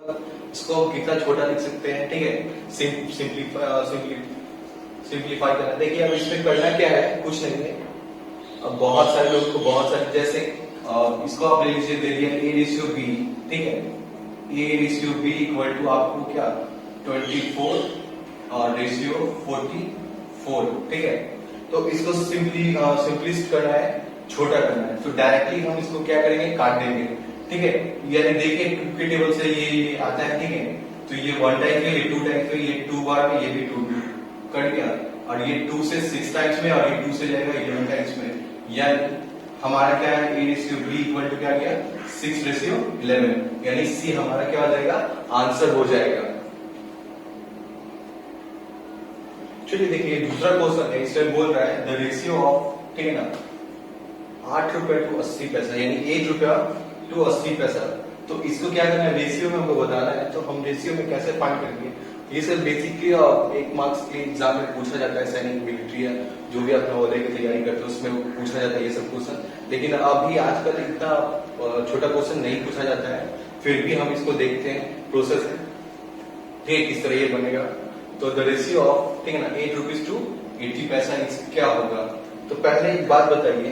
इसको हम कितना छोटा लिख सकते हैं, ठीक है। सिंप्लीफाई करना, देखिए अब इसमें करना क्या है, कुछ नहीं है। अब बहुत सारे लोग को बहुत सारे, जैसे इसको आप ले लीजिए, दे दिया a रेशियो b, ठीक है। a ratio b equal to आपको क्या 24 और रेशियो 44, ठीक है। तो इसको सिंपलिस्ट करना है, छोटा करना है, तो डायरेक्टली हम इसको क्या करेंगे, काट देंगे, ठीक है। यानी देखिए 2 के टेबल से ये आता है, ठीक है। तो ये 1 टाइम्स में, ये 2 टाइम्स में, ये 2 बार में, ये भी 2 कट गया। और ये 2 से 6 टाइम्स में, और ये 2 से जाएगा 11 टाइम्स में। यानी हमारा क्या है, a ratio b equal to क्या गया 6 रेशियो 11, यानी सी हमारा क्या हो जाएगा, आंसर हो जाएगा। चलिए देखिए दूसरा क्वेश्चन है, इसमें बोल रहा है द रेशियो ऑफ, ठीक है ना, 8 रुपए टू 80 पैसा, यानी 1 रुपया टू 80 पैसा। तो इसको क्या करना है, रेशियो में हमको बताना है। तो हम रेशियो में कैसे फाइंड करेंगे, ये सब बेसिकली 1 मार्क्स के एग्जाम में पूछा जाता है, सैनिक मिलिट्री है, जो भी आप नवोदय की तैयारी करते हो उसमें पूछा जाता है ये सब क्वेश्चन। लेकिन अभी आजकल इतना छोटा क्वेश्चन नहीं पूछा जाता है, फिर भी हम इसको देखते हैं प्रोसेस है, ठीक है, किस तरह ये बनेगा। तो द रेशियो ऑफ, ठीक है ना, 8 रुपीज टू 80 पैसा क्या होगा। तो पहले एक बात बताइए,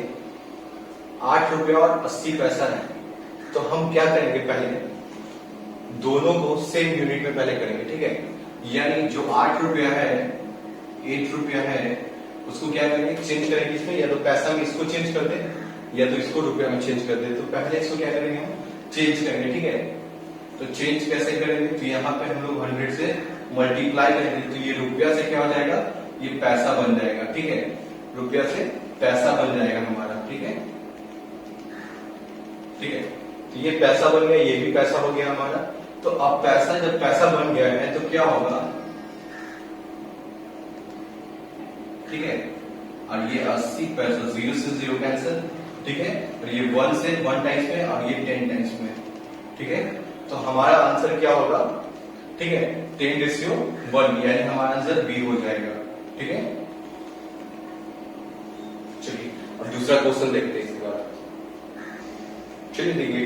8 रुपया और 80 पैसा है, तो हम क्या करेंगे, पहले दोनों को सेम यूनिट में पहले करेंगे, ठीक है। यानी जो 8 रुपया है, 8 रुपया है, उसको क्या करेंगे, चेंज करेंगे इसमें, या तो पैसा में इसको चेंज कर दे, या तो इसको रुपया में चेंज कर दे। तो पहले इसको क्या करेंगे, हम चेंज करेंगे, ठीक है। तो चेंज कैसे करेंगे, तो यहाँ पे हम लोग 100 से मल्टीप्लाई करेंगे, तो ये रुपया से क्या हो जाएगा, ये पैसा बन जाएगा, ठीक है। रुपया से पैसा बन जाएगा हमारा, ठीक है, ठीक है। तो ये पैसा बन गया, ये भी पैसा हो गया हमारा। तो अब पैसा, जब पैसा बन गया है तो क्या होगा, ठीक है। और ये 80 पैसा, 0 से 0 कैंसिल, ठीक है। और ये 1 से 1 टाइम्स में, और ये 10 टाइम्स में, ठीक है। तो हमारा आंसर क्या होगा, ठीक है, 10 रेशियो 1, यानी हमारा आंसर बी हो जाएगा, ठीक है। चलिए अब दूसरा क्वेश्चन देखते हैं इसके बाद। चलिए देखिए,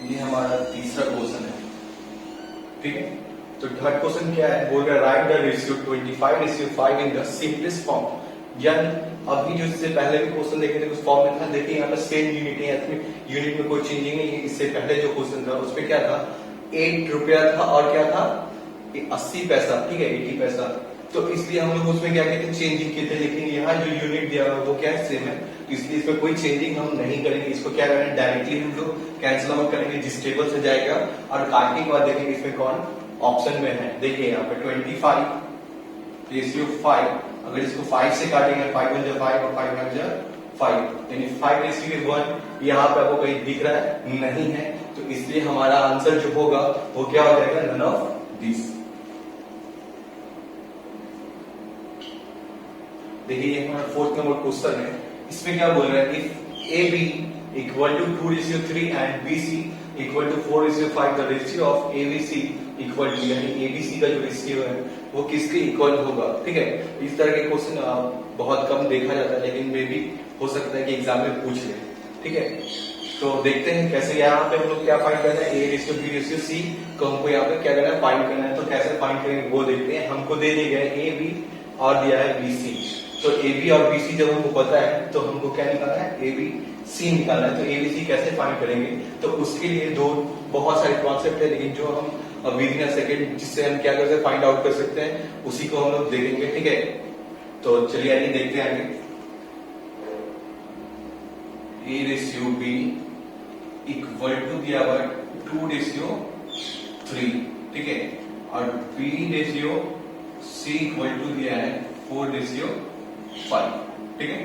ये हमारा तीसरा क्वेश्चन है, ठीक है। तो थर्ड क्वेश्चन क्या है, बोल रहा है right the ratio 25:5 in the simplest form. यानी अभी जो इससे पहले भी क्वेश्चन देखे थे उस फॉर्म में था, देखिए यहाँ पर सेम यूनिट है, यूनिट में कोई चेंजिंग नहीं है। इससे पहले जो क्वेश्चन था उसमें क्या था, 8 रुपया था और क्या था 80 पैसा, ठीक है, 80 पैसा। तो इसलिए हम लोग उसमें क्या कहते हैं, चेंजिंग किए थे, लेकिन यहाँ जो यूनिट दिया हुआ वो क्या है, सेम है। इसलिए इसमें कोई चेंजिंग हम नहीं करेंगे। इसको क्या करेंगे, डायरेक्टली हम लोग कैंसिल आउट करेंगे, जिस टेबल से जाएगा। और काटने के बाद देखेंगे इसमें कौन ऑप्शन में है। देखिए यहाँ पे 25 रेशियो 5, अगर इसको 5 से काटेंगे, 5 1 जा 5 और 5 1 जा 5, यानी 5 रेशियो 1 यहाँ पे आपको कहीं दिख रहा है, नहीं है। तो इसलिए हमारा आंसर जो होगा वो क्या हो जाएगा, नन ऑफ दिस। देखिए ये हमारा 4th नंबर क्वेश्चन है। इसमें क्या बोल रहा है, if A B equal to 2:3 and B C equal to 4:5, the ratio of A B C equal to, यानी ए बी सी का जो रेशियो है वो किसके इक्वल होगा, ठीक है। इस तरह के क्वेश्चन बहुत कम देखा जाता है, लेकिन मे भी हो सकता है कि एग्जाम में पूछ ले, ठीक है। तो देखते हैं कैसे, यहाँ पे हम लोग क्या फाइंड करना है, A ratio B ratio C को हमको यहाँ पे क्या करना है, फाइंड करना है। तो कैसे फाइंड करेंगे वो देखते हैं। हमको दे दिए गए ए बी और दिया है बी सी। तो ए बी और बी सी जब हमको पता है तो हमको क्या निकालना है, ए बी सी निकालना है। तो ए बी सी कैसे फाइंड करेंगे, तो उसके लिए बहुत सारे कॉन्सेप्ट है, लेकिन जो हम विद इन अ सेकेंड जिससे हम क्या कर सकते हैं, फाइंड आउट कर सकते हैं, उसी को हम लोग देखेंगे, ठीक है। तो चलिए आइए देखते हैं आगे। A ratio B equal to दिया हुआ 2:3, ठीक है। और B ratio C equal to दिया है 4:5, ठीक है।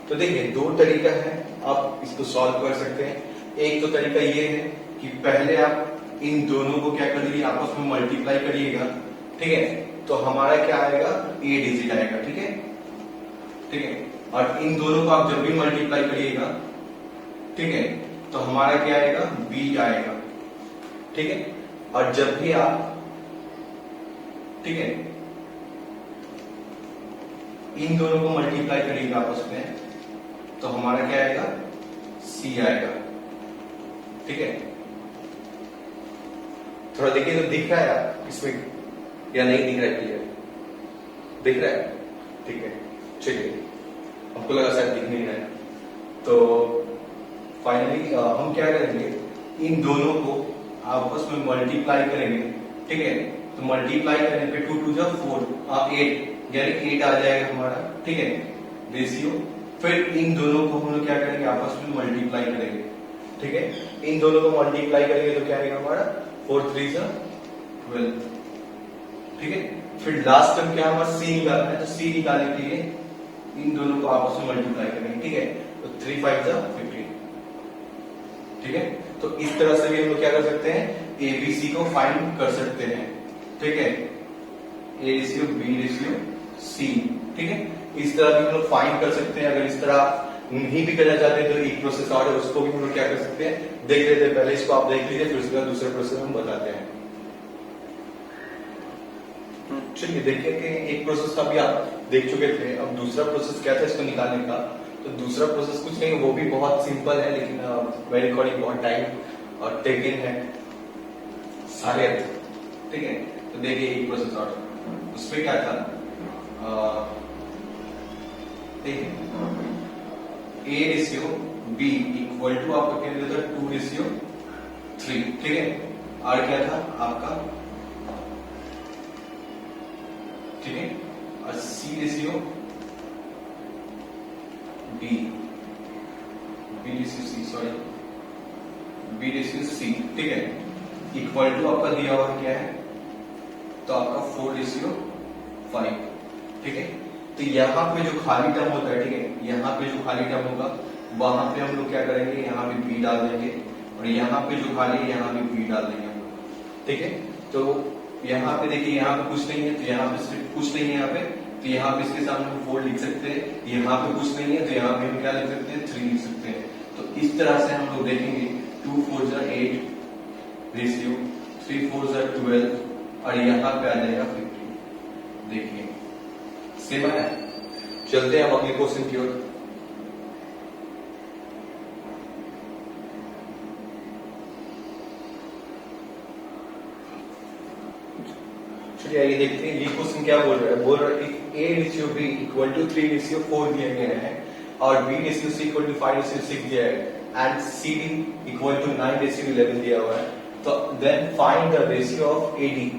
तो देखिए 2 तरीका है, आप इसको सॉल्व कर सकते हैं। एक तो तरीका ये है कि पहले आप इन दोनों को क्या कर दीजिए, आपस में मल्टीप्लाई करिएगा, ठीक है। तो हमारा क्या आएगा, ए डिजिट आएगा, ठीक है, ठीक है। और इन दोनों को आप जब भी मल्टीप्लाई करिएगा, ठीक है, तो हमारा क्या आएगा, बी आएगा, ठीक है। और जब भी आप, ठीक है, इन दोनों को मल्टीप्लाई करिएगा आपस में, तो हमारा क्या आएगा, सी आएगा, ठीक है। तो थोड़ा देखिए तो दिख रहा है आप इसमें या नहीं दिख रहा है? क्लियर दिख रहा है? ठीक है, चलिए, हमको लगा शायद दिख नहीं रहा है। तो फाइनली हम क्या करेंगे, इन दोनों को आपस में मल्टीप्लाई करेंगे, ठीक है। तो मल्टीप्लाई करने पे 2 2 जा 4 8 यानी 8 आ जाएगा हमारा, ठीक है, रेशियो। फिर इन दोनों को हम लोग क्या करेंगे, आपस में मल्टीप्लाई करेंगे, ठीक है। इन दोनों को मल्टीप्लाई करेंगे तो क्या आएगा हमारा 4 3 जा 12, ठीक है। फिर लास्ट टर्म क्या हमारा सी निकालना है, तो सी निकालने के लिए इन दोनों को आपस में मल्टीप्लाई करेंगे, ठीक है। तो 3 5 जा 15, ठीक है। तो इस तरह से भी हम लोग क्या कर सकते हैं, एबीसी को फाइंड कर सकते हैं, ठीक है। A ratio B ratio C, ठीक है। इस तरह भी हम लोग फाइंड कर सकते हैं। अगर इस तरह नहीं भी करना चाहते हैं तो एक प्रोसेस और है, उसको भी हम लोग क्या कर सकते हैं, देख लेते हैं। पहले इसको आप देख लीजिए, फिर उसके बाद दूसरे प्रोसेस हम बताते हैं। चलिए देखिए कि एक प्रोसेस का भी आप देख चुके थे, अब दूसरा प्रोसेस क्या था इसको निकालने का। तो दूसरा प्रोसेस कुछ नहीं, वो भी बहुत सिंपल है, लेकिन मेरे अकॉर्डिंग बहुत टाइम और टेकिंग है सारे, ठीक है। तो देखिए एक प्रोसेस और, उसमें क्या था, देखिए A ratio B equal to आपका क्या दिया था 2 रेशियो 3, ठीक है। और क्या था आपका, ठीक है, और C ratio B ratio C, sorry B ratio C, ठीक है, इक्वल टू आपका दिया हुआ क्या है, तो आपका 4 रेशियो 5, ठीक है। तो यहाँ पे जो खाली टर्म होता है, ठीक है, यहाँ पे जो खाली टर्म होगा वहां पे हम लोग क्या करेंगे, यहाँ पे बी डाल देंगे, और यहाँ पे जो खाली है यहाँ पे बी डाल देंगे हम लोग, ठीक है। तो यहाँ पे देखिए, यहाँ पे कुछ नहीं है तो यहाँ पे सिर्फ कुछ नहीं है यहाँ पे, तो यहाँ पे इसके सामने हम 4 लिख सकते हैं। यहाँ पे कुछ नहीं है तो यहाँ पे हम क्या लिख सकते हैं, 3 लिख सकते हैं। तो इस तरह से हम लोग देखेंगे 2 4 जा 8 रेशियो 3 4 जा 12, और यहाँ पे आ जाएगा 15। देखिए सेम है। चलते हैं हम अगले क्वेश्चन की ओर। चलिए आइए देखते हैं ये क्वेश्चन क्या बोल रहा है। बोल रहा है A ratio B equal to 3 ratio 4 दिया गया है, और B ratio C equal to 5 ratio 6 दिया है, and C D equal to 9 ratio 11 दिया हुआ है। तो then find the ratio of AD,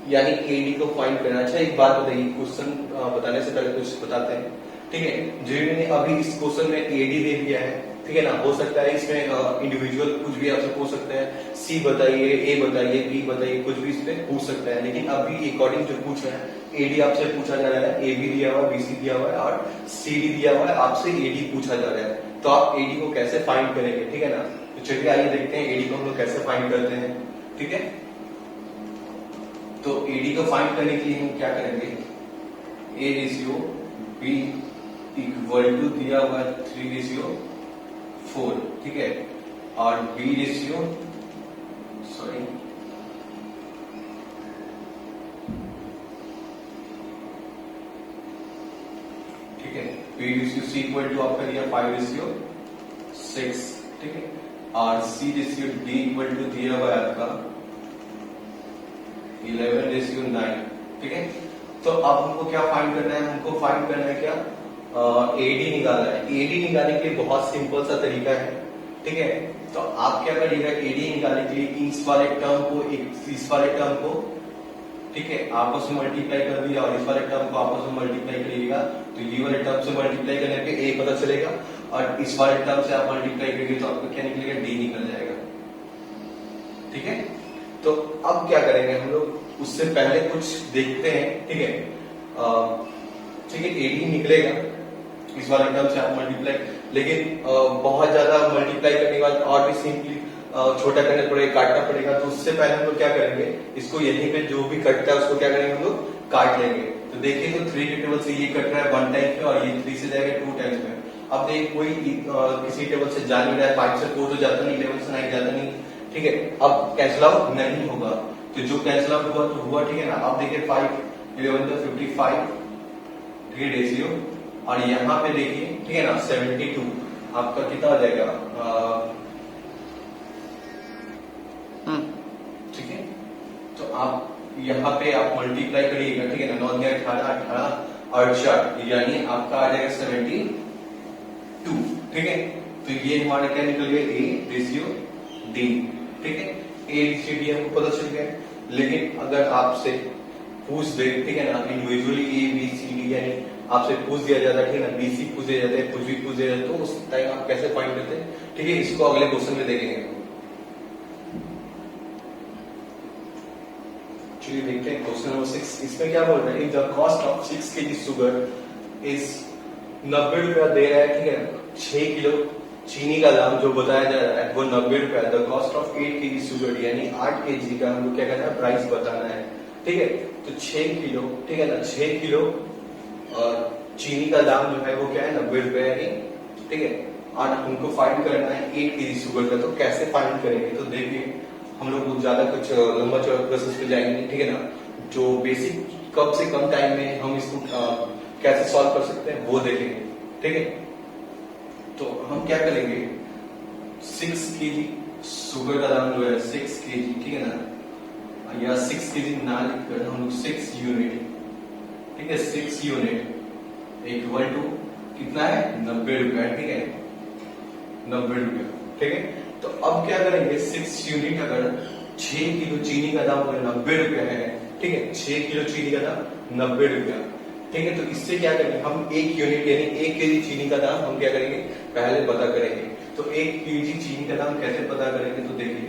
यानी एडी को फाइंड करना। अच्छा एक बात बताइए, क्वेश्चन बताने से पहले कुछ बताते हैं, ठीक है। जिन्होंने अभी इस क्वेश्चन में एडी दे दिया है, ठीक है ना, हो सकता है इसमें इंडिविजुअल कुछ भी आपसे पूछ सकते हैं, सी बताइए, ए बताइए, बी बताइए, कुछ भी इसमें पूछ सकता है। लेकिन अभी अकॉर्डिंग जो पूछ रहे हैं एडी आपसे पूछा जा रहा है, ए बी दिया हुआ है, बी सी दिया हुआ है और सी डी दिया हुआ है, आपसे एडी पूछा जा रहा है। तो आप एडी को कैसे फाइंड करेंगे, ठीक है ना। तो चलिए आइए देखते हैं एडी को हम लोग कैसे फाइंड करते हैं, ठीक है। तो एडी को फाइंड करने के लिए हम क्या करेंगे, A ratio B equal to दिया हुआ है 3 रेशियो 4, ठीक है, और बी रेशियो, सॉरी ठीक है, B ratio C equal to आपका दिया 5 रेशियो 6, ठीक है, और C ratio D equal to दिया हुआ है आपका 11 रेशियो 9, ठीक है। तो अब हमको क्या फाइंड करना है, हमको फाइंड करना है क्या, एडी निकालना है। एडी निकालने के लिए बहुत सिंपल सा तरीका है, ठीक है। तो आप क्या करिएगा, एडी निकालने के लिए इस वाले टर्म को इस वाले टर्म को, ठीक है, आपस में मल्टीप्लाई कर दिया, और इस वाले टर्म को आपस में मल्टीप्लाई करिएगा, तो ये वाले टर्म से मल्टीप्लाई करने पे ए पता चलेगा, और इस वाले टर्म से आप मल्टीप्लाई करेंगे तो आपका क्या निकलेगा, डी निकल जाएगा, ठीक है। तो अब क्या करेंगे हम लोग, उससे पहले कुछ देखते हैं, ठीक है, ठीक है, एडी निकलेगा इस वाले टर्म से आप मल्टीप्लाई, लेकिन बहुत ज्यादा मल्टीप्लाई करने के बाद और भी सिंपली छोटा करना पड़ेगा, काटना पड़ेगा। तो उससे पहले हम लोग क्या करेंगे, इसको यहीं पे जो भी कटता है उसको क्या करेंगे हम लोग, काट लेंगे। तो देखिए तो 3 के टेबल से ये कट रहा है 1 टाइम पे, और ये 3 से जाएगा 2 टाइम्स में। अब देखिए कोई किसी टेबल से जा नहीं रहा है, 5 से 4 तो जाता नहीं, 11 से 9 जाता नहीं, ठीक है। अब कैंसिल आउट नहीं होगा, तो जो कैंसिल आउट हुआ तो हुआ, ठीक है ना। अब देखिए 5 11 तो 55, ठीक है, रेशियो, और यहाँ पे देखिए, ठीक है ना, 72 आपका कितना हो जाएगा, ठीक है, यहाँ पे आप मल्टीप्लाई करिएगा, ठीक है ना, 9 या 18 18 और 4 यानी आपका आ जाएगा 72, ठीक है। तो ये हमारा क्या निकल गया, ए रेशियो डी, ठीक है। ए रेशियो डी हमको पता चल गया। लेकिन अगर आपसे पूछ दे, ठीक है ना, individually A B C D यानी आपसे पूछ दिया जाता है, ठीक है ना, बीसी पूछ दिया जाता है, कुछ भी पूछ दिया जाता है, तो उस टाइम आप कैसे फाइंड करते हैं, ठीक है। इसको अगले क्वेश्चन में देखेंगे। चलिए देखते हैं क्वेश्चन नंबर 6। इसमें क्या बोल रहा है, the cost of 6 kg sugar is 90 रुपया दे रहा है, ठीक है। 6 किलो चीनी का दाम जो बताया जा रहा है वो 90 रुपया। The cost of 8 kg sugar यानी 8 kg का हमको क्या करना है, प्राइस बताना है, ठीक है। तो 6 किलो, ठीक है ना, 6 किलो और चीनी का दाम जो है वो क्या है, 90 रुपए यानी, ठीक है। और हमको फाइंड करना है 8 kg शुगर का। तो कैसे फाइंड करेंगे, तो देखिए हम लोग ज्यादा कुछ लंबा चौड़ा प्रोसेस पे जाएंगे, ठीक है ना। जो बेसिक कम से कम टाइम में हम इसको कैसे सॉल्व कर सकते हैं वो देखेंगे, ठीक है। तो हम क्या करेंगे, 6 kg शुगर का दाम जो है 6 kg, ठीक है ना, या 6 kg ना लिखकर हम लोग 6 यूनिट, ठीक है, 6 यूनिट इक्वल टू कितना है, 90 रुपया, ठीक है, 90 रुपया, ठीक है। तो अब क्या करेंगे, 6 यूनिट अगर 6 किलो चीनी का दाम अगर 90 रुपया है, ठीक है, 6 किलो चीनी का दाम 90 रुपया, ठीक है। तो इससे क्या करेंगे हम, 1 यूनिट यानी 1 kg चीनी का दाम हम क्या करेंगे, पहले पता करेंगे। तो 1 kg चीनी का दाम कैसे पता करेंगे, तो देखिए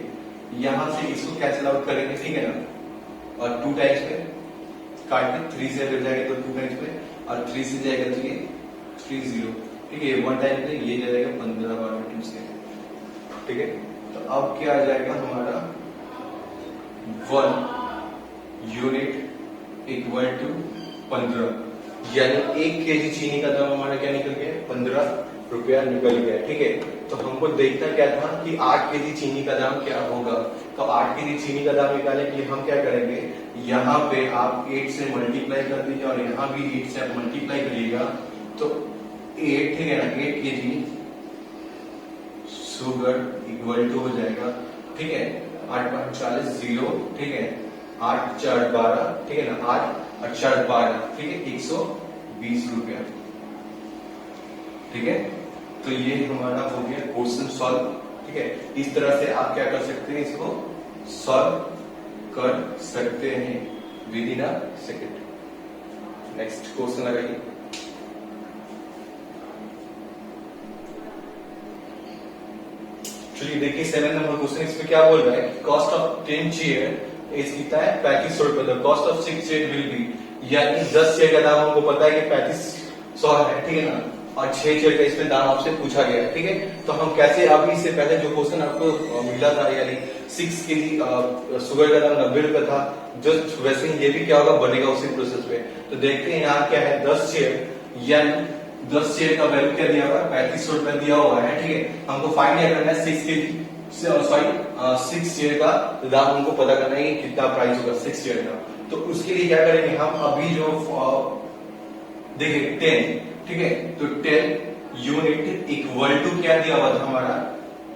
यहां से इसको कैंसिल आउट करेंगे, ठीक है ना, और 2 टाइम्स पे काट के 3 से अगर जाएगा तो 2 टाइम्स पे, और 3 से जाएगा तो ये 30, ठीक है, 1 टाइम पे ये जाएगा 15 12 2 से, ठीक है। तो अब क्या आ जाएगा हमारा 1 यूनिट इक्वल टू 15 यानी 1 kg चीनी का दाम हमारा क्या निकल गया, 15 रुपया निकल गया, ठीक है। तो हमको देखना क्या था कि 8 kg चीनी का दाम क्या होगा। तो 8 kg चीनी का दाम निकालने के लिए हम क्या करेंगे, यहाँ पे आप 8 से मल्टीप्लाई कर दीजिए और यहाँ भी 8 से मल्टीप्लाई करिएगा। तो 8, ठीक है ना, 8 kg शुगर इक्वल टू हो जाएगा, ठीक है, 8 5 40 0, ठीक है, 8 4 12, ठीक है ना, 8 और 4 12, ठीक है, 120 रुपया, ठीक है। तो ये हमारा हो गया क्वेश्चन सॉल्व, ठीक है। इस तरह से आप क्या कर सकते हैं, इसको सॉल्व कर सकते हैं with in a second. Next question लगाइए। चलिए देखिए 7 नंबर क्वेश्चन, इसमें क्या बोल रहा है, कॉस्ट ऑफ 10 चेयर इज कितना है, 3500 रुपए। The cost of 6 chair will be, यानी 10 चेयर का दाम हमको पता है कि 3500 है, ठीक है ना, और 6 चेयर का इसमें दाम आपसे पूछा गया है, ठीक है। तो हम कैसे, अभी इससे पहले जो क्वेश्चन आपको मिला था यानी 6 kg शुगर का दाम 90 रुपए था, जस्ट वैसे ही ये भी क्या होगा, बनेगा उसी प्रोसेस में। तो देखते हैं यहाँ क्या है, 10 चेयर यानी 10 चेयर का वैल्यू क्या दिया हुआ है, 3500 रुपए दिया हुआ है, ठीक है। हमको फाइंड करना है 6 kg, सॉरी 6 चेयर का दाम हमको पता करना है कितना प्राइस होगा 6 चेयर का। तो उसके लिए क्या करेंगे हम, अभी जो देखिए 10, ठीक है, तो 10 यूनिट इक्वल टू क्या दिया हुआ था हमारा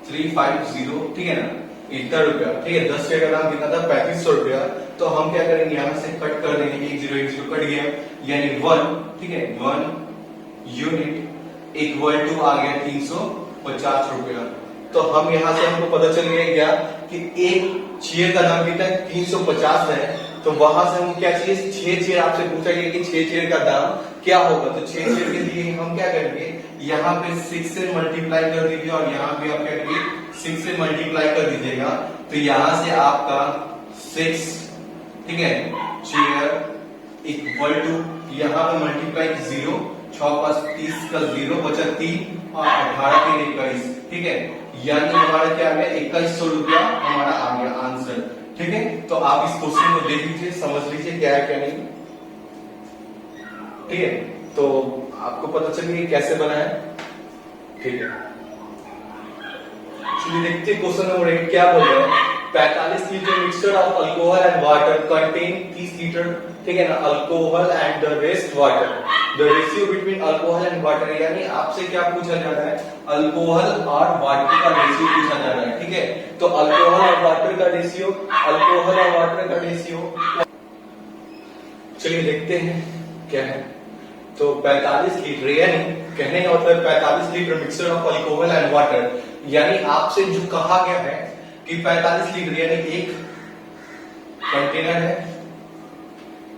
350, ठीक है ना, इतना रुपया, ठीक है। 10 चेयर का दाम कितना था, 3500 रुपया। तो हम क्या करेंगे, यहाँ से कट कर देंगे, 1 0 कट गया, यानी 1, ठीक है, 1 यूनिट इक्वल टू आ गया 350 रुपया। तो हम यहां से हमको पता चल गया क्या कि 1 चेयर का दाम कितना है, 350 है। तो वहां से हम क्या चाहिए, 6 चेयर आपसे पूछा गया कि 6 चेयर का दाम क्या होगा। तो 6 चेयर के लिए हम क्या करेंगे, यहाँ पे 6 से मल्टीप्लाई कर दीजिए और यहाँ पे आप क्या करिए, 6 से मल्टीप्लाई कर दीजिएगा। तो यहां से आपका 6, ठीक है, चेयर इक्वल टू यहाँ पे मल्टीप्लाई 0, 6 5 30 का 0 बचा 3 और 18 के 21, ठीक है, यानी हमारा क्या आ गया, 2100 रुपया हमारा आ गया आंसर, ठीक है। तो आप इस क्वेश्चन को देख लीजिए, समझ लीजिए क्या है क्या नहीं, ठीक है। तो आपको पता चल गया कैसे बना है, ठीक है। चलिए देखते हैं क्वेश्चन नंबर 8 क्या बोल रहा है, 45 litre mixture of alcohol and water contain 30 litre, ठीक है ना, alcohol and the rest water, the ratio between alcohol and water, यानी आपसे क्या पूछा जा रहा है, अल्कोहल और वाटर का रेशियो पूछा जा रहा है, ठीक है। तो अल्कोहल और वाटर का रेशियो, अल्कोहल और वाटर का रेशियो चलिए देखते हैं क्या है। तो 45 लीटर, यानी कहने का मतलब 45 litre mixture of alcohol and water, यानी आपसे जो कहा गया है कि 45 लीटर यानी एक कंटेनर है,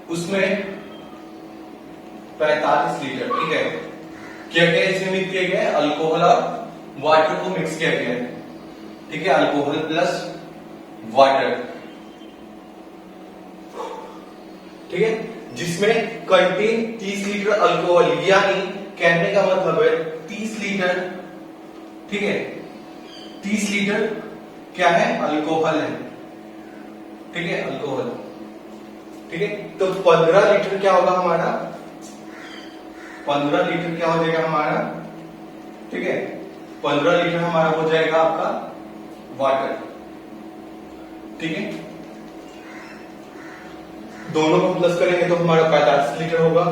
उसमें 45 लीटर, ठीक है, क्या क्या इसमें मिक्स किया गया है, अल्कोहल और वाटर को मिक्स किया गया है, ठीक है, अल्कोहल प्लस वाटर, ठीक है, जिसमें कंटेन 30 लीटर अल्कोहल, यानी कहने का मतलब है 30 लीटर, ठीक है, 30 लीटर क्या है, अल्कोहल है, ठीक है, अल्कोहल, ठीक है। तो 15 लीटर क्या होगा हमारा, 15 लीटर क्या हो जाएगा हमारा, ठीक है, 15 लीटर हमारा हो जाएगा आपका वाटर, ठीक है। दोनों को प्लस करेंगे तो हमारा 45 लीटर होगा।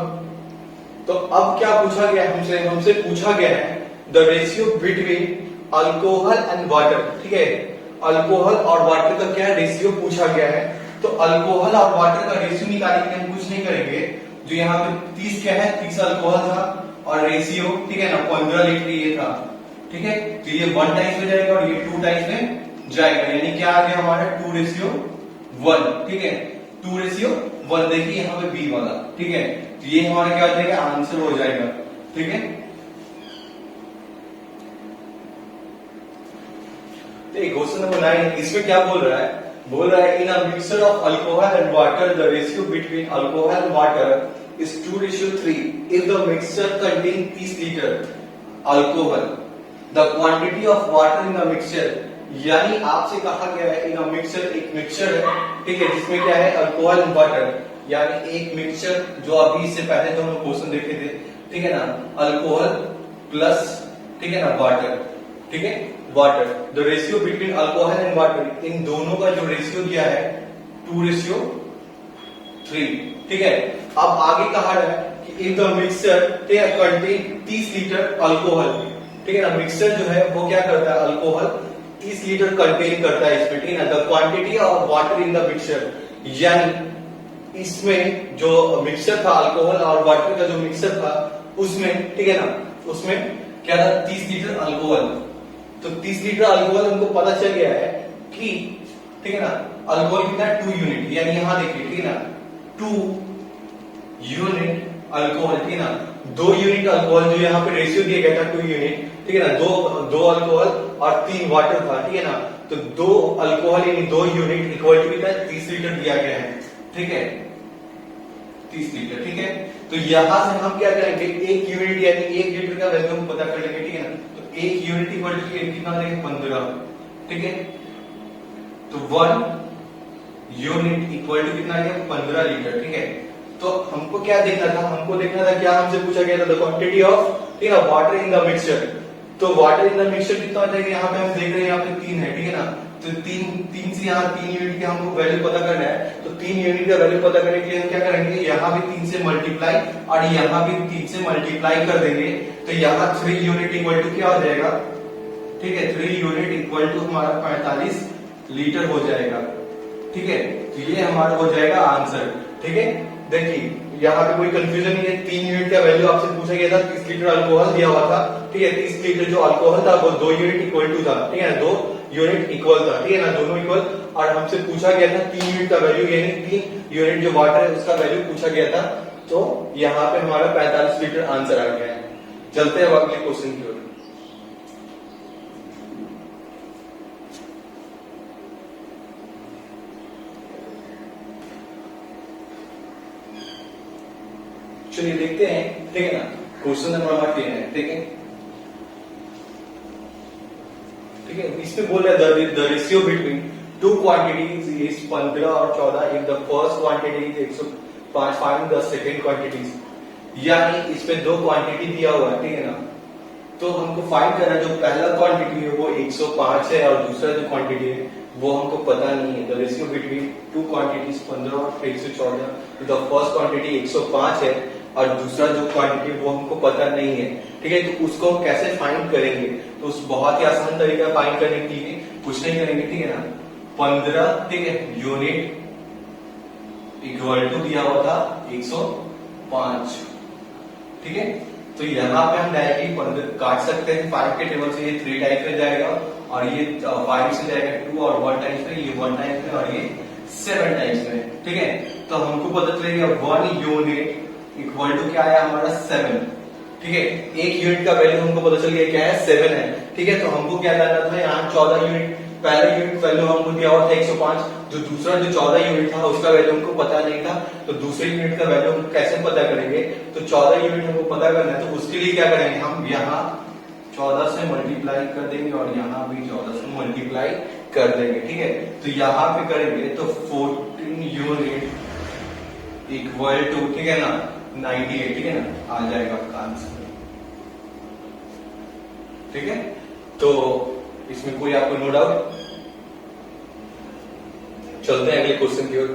तो अब क्या पूछा गया हमसे, हमसे पूछा गया है the ratio between alcohol and water, ठीक है, अल्कोहल और वाटर का क्या रेशियो पूछा गया है। तो अल्कोहल और वाटर का रेशियो निकालने के लिए हम कुछ नहीं करेंगे, जो यहाँ पे 30 क्या है, 30 अल्कोहल था और रेशियो, ठीक है ना, 15 लीटर ये था, ठीक है, तो ये 1 टाइम्स में जाएगा और ये 2 टाइम्स में जाएगा, यानी क्या आ गया हमारा 2:1, ठीक है, 2:1, देखिए यहाँ पे बी वाला, ठीक है, तो ये हमारा क्या हो जाएगा, आंसर हो जाएगा, ठीक है। तो क्वेश्चन नंबर 9 इसमें क्या बोल रहा है, बोल रहा है in a mixture of alcohol and water the ratio between alcohol and water is 2:3 if the mixture contain 30 litre alcohol, the quantity of water in the mixture, यानी आपसे कहा गया है इन अ मिक्सचर, एक मिक्सचर है, ठीक है, जिसमें क्या है, अल्कोहल एंड वाटर, यानी एक मिक्सचर जो अभी इससे पहले जो हम क्वेश्चन देखे थे, ठीक है ना, अल्कोहल प्लस, ठीक है ना, वाटर, ठीक है, water, the ratio between alcohol and water, इन दोनों का जो रेशियो दिया है 2:3, ठीक है। अब आगे कहा रहा है कि इन the mixture contain 30 litre alcohol, ठीक है ना, मिक्सचर जो है वो क्या करता है, अल्कोहल 30 लीटर कंटेन करता है इसमें, ठीक है ना, the quantity of water in the mixture, यानी इसमें जो मिक्सचर था अल्कोहल और वाटर का जो मिक्सचर था उसमें, ठीक है ना, उसमें क्या था, 30 लीटर अल्कोहल, तो 30 लीटर अल्कोहल हमको पता चल गया है कि, ठीक है ना, अल्कोहल कितना, 2 यूनिट, यानी यहां देखिए, ठीक है ना, 2 यूनिट अल्कोहल, ठीक है ना, 2 यूनिट अल्कोहल, जो यहाँ पे रेशियो दिया गया था 2 यूनिट, ठीक है ना, दो अल्कोहल और 3 वाटर था, ठीक है ना, तो 2 अल्कोहल यानी 2 यूनिट इक्वल टू कितना, 30 लीटर दिया गया है, ठीक है, 30 लीटर, ठीक है। तो यहां से हम क्या करेंगे, 1 यूनिट यानी 1 लीटर का वैल्यू हम पता कर लेंगे, ठीक है ना, तो 1 यूनिट इक्वल टू कितना आ जाएगा, 15, ठीक है, तो 1 यूनिट इक्वल टू कितना आ गया, 15 लीटर, ठीक है। तो हमको क्या देखना था, हमको देखना था क्या, हमसे पूछा गया था द क्वांटिटी ऑफ, ठीक है, वाटर इन द मिक्सचर, तो वाटर इन द मिक्सचर कितना आ जाएगा, यहाँ पे हम देख रहे हैं यहाँ पे 3 है, ठीक है ना, तो 3 से यहाँ 3 यूनिट का हमको वैल्यू पता करना है, तो 3 यूनिट का वैल्यू पता करने के लिए हम क्या करेंगे, यहाँ भी 3 से मल्टीप्लाई और यहाँ भी 3 से मल्टीप्लाई कर देंगे, तो यहाँ 3 यूनिट इक्वल टू क्या हो जाएगा, ठीक है, 3 यूनिट इक्वल टू हमारा 45 लीटर हो जाएगा, ठीक है, तो ये हमारा हो जाएगा आंसर, ठीक है। देखिए यहाँ पे कोई कंफ्यूजन नहीं है, 3 यूनिट का वैल्यू आपसे पूछा गया था, 30 लीटर अल्कोहल दिया हुआ था, ठीक है, 30 लीटर जो अल्कोहल था वो 2 यूनिट इक्वल टू था, ठीक है ना, 2 यूनिट इक्वल था, ठीक है ना, दोनों इक्वल, और हमसे पूछा गया था 3 यूनिट का वैल्यू, यानी 3 यूनिट जो वाटर है उसका वैल्यू पूछा गया था, तो यहाँ पे हमारा 45 लीटर आंसर आ गया है। चलते हैं अगले क्वेश्चन की ओर। चलिए देखते हैं, ठीक है ना, क्वेश्चन नंबर 10 है, ठीक है, ठीक है, इसमें बोल रहा है the ratio between 2 quantities is 15 और 14 if the first quantity is 105, find the second quantities, यानी इसमें 2 क्वांटिटी दिया हुआ है, ठीक है ना, तो हमको फाइंड करना, जो पहला क्वांटिटी है वो 105 है और दूसरा जो क्वांटिटी है वो हमको पता नहीं है। द रेशियो बिटवीन 2 क्वांटिटीज 15 और 114, द फर्स्ट क्वांटिटी 105 है और दूसरा जो क्वांटिटी वो हमको पता नहीं है, ठीक है, तो उसको हम कैसे फाइंड करेंगे, तो उस बहुत ही आसान तरीका फाइंड करने के लिए कुछ नहीं करेंगे, ठीक है ना, 15, ठीक है, यूनिट, इक्वल टू दिया हुआ था 105, ठीक है। तो यहाँ पे हम डायरेक्टली काट सकते हैं, 5 के टेबल से ये 3 टाइम्स में जाएगा और ये 5 से जाएगा 2 और 1 टाइम्स में, ये 1 टाइम्स में और ये 7 टाइम्स में, ठीक है। तो हमको पता चलेगा 1 यूनिट इक्वल टू क्या है हमारा 7, ठीक है। एक यूनिट का वैल्यू हमको पता चल गया क्या है 7 है, ठीक है। तो हमको क्या करना था, यहाँ 14 यूनिट, पहला यूनिट वैल्यू हमको दिया हुआ था 105, जो दूसरा जो 14 यूनिट था उसका वैल्यू हमको पता नहीं था, तो दूसरे यूनिट का वैल्यू हम कैसे पता करेंगे। तो 14 यूनिट हमको पता करना है, तो उसके लिए क्या करेंगे, हम यहाँ 14 से मल्टीप्लाई कर देंगे और यहाँ भी 14 से मल्टीप्लाई कर देंगे, ठीक है। तो यहाँ पे करेंगे तो 14 यूनिट इक्वल टू, ठीक है ना, 98, ठीक है ना, आ जाएगा आपका आंसर, ठीक है। तो इसमें कोई आपको नो डाउट? चलते हैं अगले क्वेश्चन की ओर।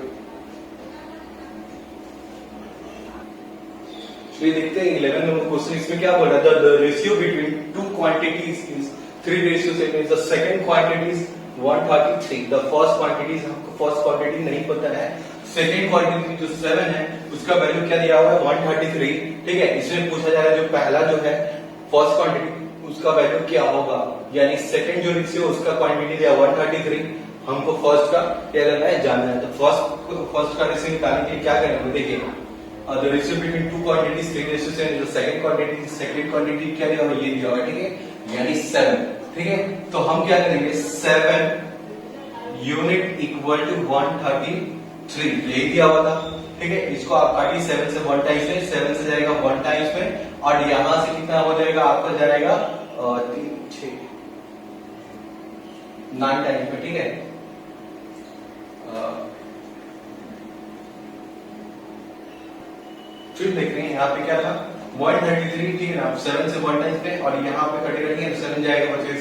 चलिए देखते हैं 11 नंबर क्वेश्चन। इसमें क्या बोल रहा है, the ratio between two quantities is 3:7, the second quantity is 133। The first quantity, हमको फर्स्ट क्वांटिटी नहीं पता है, सेकंड क्वांटिटी जो 7 है उसका वैल्यू क्या दिया हुआ है 133, ठीक है। इसमें पूछा जा रहा है जो पहला जो है फर्स्ट क्वांटिटी उसका वैल्यू क्या होगा, यानी सेकंड जो रेशियो उसका क्वांटिटी दिया 133, हमको फर्स्ट का क्या करना है, जानना है। तो फर्स्ट का रेशियो निकालने के लिए क्या करेंगे, देखिए the ratio between two quantities 3:7, जो सेकंड क्वांटिटी क्या दिया हुआ, ये दिया हुआ है, ठीक है, यानी 7, ठीक है। तो हम क्या करेंगे, 7 यूनिट इक्वल टू 133, यही दिया हुआ था, ठीक है। इसको आप काटिए 7 से 1 टाइम्स में, 7 से जाएगा 1 टाइम्स में और यहां से कितना हो जाएगा आपका, जाएगा 3, 6, 9 टाइम्स में, ठीक है। फिर देख रहे हैं यहाँ पे क्या था 133, ठीक है ना, 7 से 1 टाइम्स में और यहाँ पे कटेगा, ठीक है, 7 जाएगा बचेगा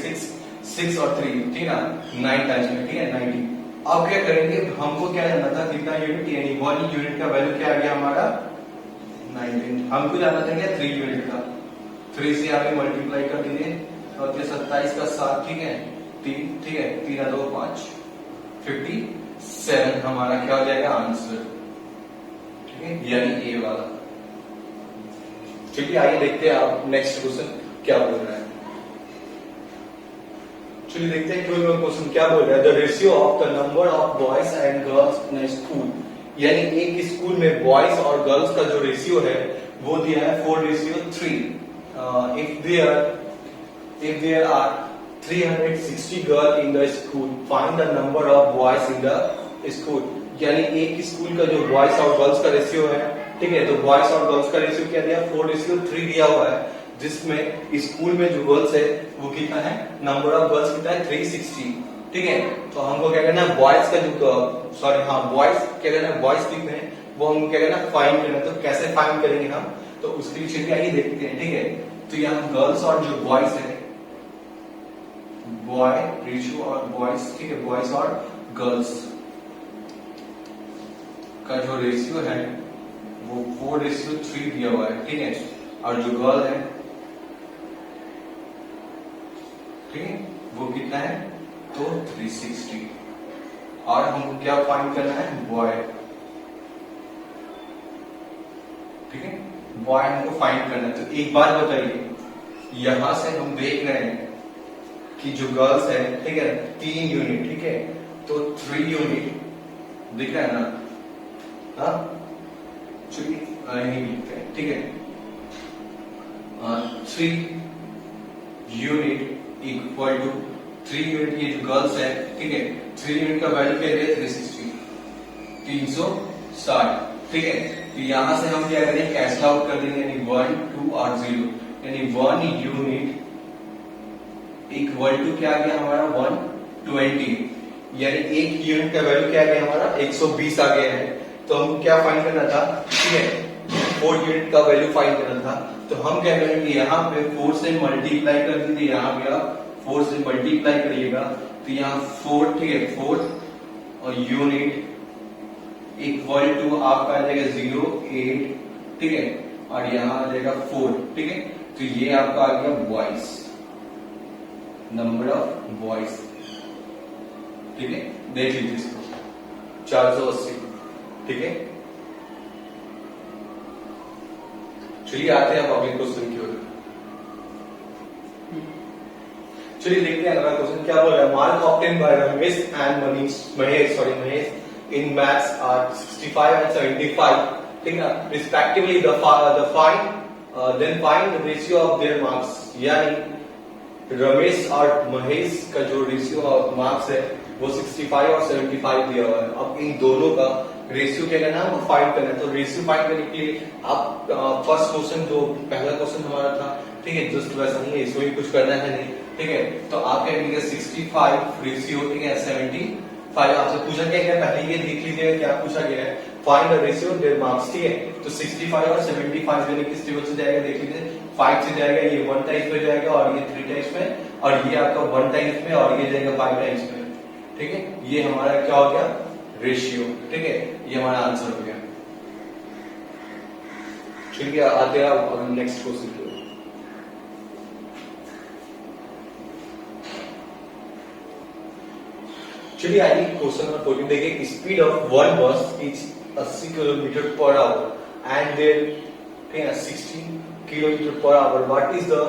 6 और 3, ठीक है ना, 9 टाइम्स में, ठीक है, 90। अब क्या करेंगे, हमको क्या जानना था, कितना यूनिट, यानी 1 यूनिट का वैल्यू क्या आ गया हमारा 19, हमको जानना था क्या 3 यूनिट का, 3 से यहाँ पे मल्टीप्लाई कर दीजिए और 27 का 7, ठीक है, 3, ठीक है, 3 और 2 5, 57 हमारा क्या हो जाएगा आंसर, ठीक है, यानी ए वाला। चलिए आइए देखते हैं आप नेक्स्ट क्वेश्चन क्या बोल रहा है। चलिए देखते हैं 12 क्वेश्चन क्या बोल रहा है, the ratio of the number of boys and girls in school, यानी एक स्कूल में बॉयज और गर्ल्स का जो रेशियो है वो दिया है 4:3। if there are 360 girls in the school, find the number of boys in the school, यानी एक स्कूल का जो बॉयज और गर्ल्स का रेशियो है, ठीक है। तो बॉयज और गर्ल्स का रेशियो क्या दिया 4:3 दिया हुआ है, जिसमें स्कूल में जो गर्ल्स है वो कितना है, नंबर ऑफ गर्ल्स कितना है 360, ठीक है। तो हमको क्या करना है, बॉयज का जो बॉयज क्या करना है, बॉयज कितने हैं वो हमको क्या करना है, फाइंड करना है। तो कैसे फाइंड करेंगे हम, तो उसके लिए चलिए आइए देखते हैं, ठीक है। तो यहाँ गर्ल्स और जो बॉयज है, बॉय रेशियो और बॉयज, ठीक है, बॉयज और गर्ल्स का जो रेशियो है वो 4:3 दिया हुआ है, ठीक है। और जो गर्ल है, ठीक है, वो कितना है, तो 360। और हमको क्या फाइंड करना है, बॉय, ठीक है, बॉय हमको फाइंड करना है। तो एक बात बताइए, यहां से हम देख रहे हैं कि जो गर्ल्स है, ठीक है, 3 यूनिट, ठीक है, तो 3 यूनिट दिख रहा है ना, हाँ, चलिए नहीं लिखते हैं, ठीक है, 3 यूनिट इक्वल टू 3 यूनिट, ये जो गर्ल्स है, ठीक है, 3 यूनिट का वैल्यू क्या है 360, 360, ठीक है। तो यहां से हम क्या करेंगे, कैंसल आउट कर देंगे, यानी 1, 2 और 0, यानी 1 यूनिट इक्वल टू क्या आ गया हमारा 120, यानी एक यूनिट का वैल्यू क्या आ गया हमारा 120 आ गया है। तो हम क्या फाइंड करना था, ठीक है, 4 यूनिट का वैल्यू फाइंड करना था। तो हम क्या करेंगे, यहाँ पे 4 से मल्टीप्लाई कर दीजिए, यहाँ पे आप 4 से मल्टीप्लाई करिएगा, तो यहाँ 4, ठीक है, 4 और यूनिट इक्वल टू आपका आ जाएगा 0, 8, ठीक है, और यहाँ आ जाएगा 4, ठीक है। तो ये आपका आ गया बॉयज, नंबर ऑफ बॉयज, ठीक है, देख लीजिए इसको 480, ठीक है। चलिए आते हैं अब अगले क्वेश्चन की ओर। चलिए देखते हैं अगला क्वेश्चन क्या बोल रहा है। Mark obtain by Ramesh and Mahesh in maths are 65 and 75, ठीक है, respectively the find then find the ratio of their marks. यानी रमेश और महेश का जो रेशियो ऑफ मार्क्स है वो 65 और 75 दिया हुआ है। अब इन दोनों का रेशियो क्या करना है, वो फाइंड करना है। तो रेशियो फाइंड करने के लिए आप फर्स्ट क्वेश्चन जो पहला क्वेश्चन हमारा था, ठीक है, जस्ट वैसा नहीं है, इसमें भी कुछ करना है नहीं, ठीक है। तो आप क्या करेंगे 65 रेशियो, ठीक है, 75 आपसे पूछा क्या गया, पहले ये देख लीजिएगा क्या पूछा गया है, find the ratio of their marks, ठीक है। तो 65 और 75 यानी किस टेबल से जाएगा देख लीजिए, 5 से जाएगा, ये 1 टाइम्स में जाएगा और ये 3 टाइम्स में, और ये आपका 1 टाइम्स में और ये जाएगा 5 टाइम्स में, ठीक है। ये हमारा क्या हो गया, रेशियो, ठीक है, ये हमारा आंसर हो गया। चलिए आते हैं अब नेक्स्ट क्वेश्चन की ओर। चलिए आइए क्वेश्चन नंबर 14 देखिए। Speed of one bus is 80 kilometre per hour and there 60 kilometre per hour. What is the,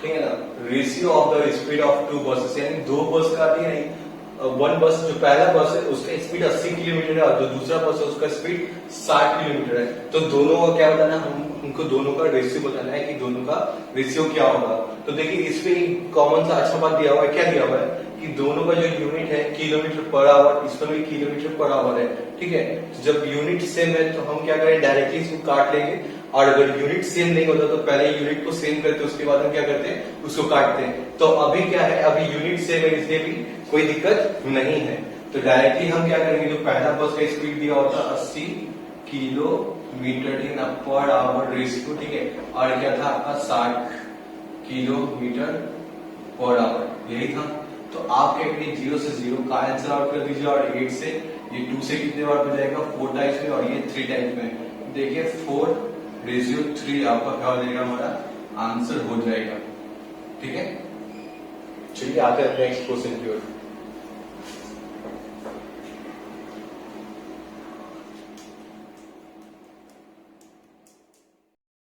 ठीक है ना, ratio of the speed of two buses. यानी दो बस का, ठीक है, वन बस जो पहला बस है उसका स्पीड 80 किलोमीटर है और जो दूसरा बस है उसका स्पीड 60 किलोमीटर है। तो दोनों का क्या बताना, हमको दोनों का रेशियो बताना है कि दोनों का रेशियो क्या होगा। तो देखिए इसमें कॉमन सा अच्छा बात दिया हुआ है, क्या दिया हुआ है कि दोनों का जो यूनिट है किलोमीटर पर आवर, इसमें भी किलोमीटर पर आवर है, ठीक है। तो जब यूनिट सेम है तो हम क्या करें, डायरेक्टली इसको काट लेंगे, और अगर यूनिट सेम नहीं होता तो पहले यूनिट को सेम करते उसके बाद हम क्या करते हैं, उसको काटते हैं। तो अभी क्या है, अभी यूनिट सेम है इसलिए भी कोई दिक्कत नहीं है। तो डायरेक्टली हम क्या करेंगे, जो पहला बस का स्पीड दिया होता 80 किलोमीटर पर आवर रेशियो, ठीक है, और क्या था आपका 60 किलोमीटर पर आवर, यही था। तो आप क्या करिए 0 से 0 का आंसर आउट कर दीजिए, और 8 से ये 2 से कितने बार में जाएगा, 4 टाइम्स में, और ये 3 टाइम्स में। देखिए 4 रेशियो 3 आपका क्या हो जाएगा, हमारा आंसर हो जाएगा, ठीक है। चलिए आते हैं नेक्स्ट क्वेश्चन की ओर।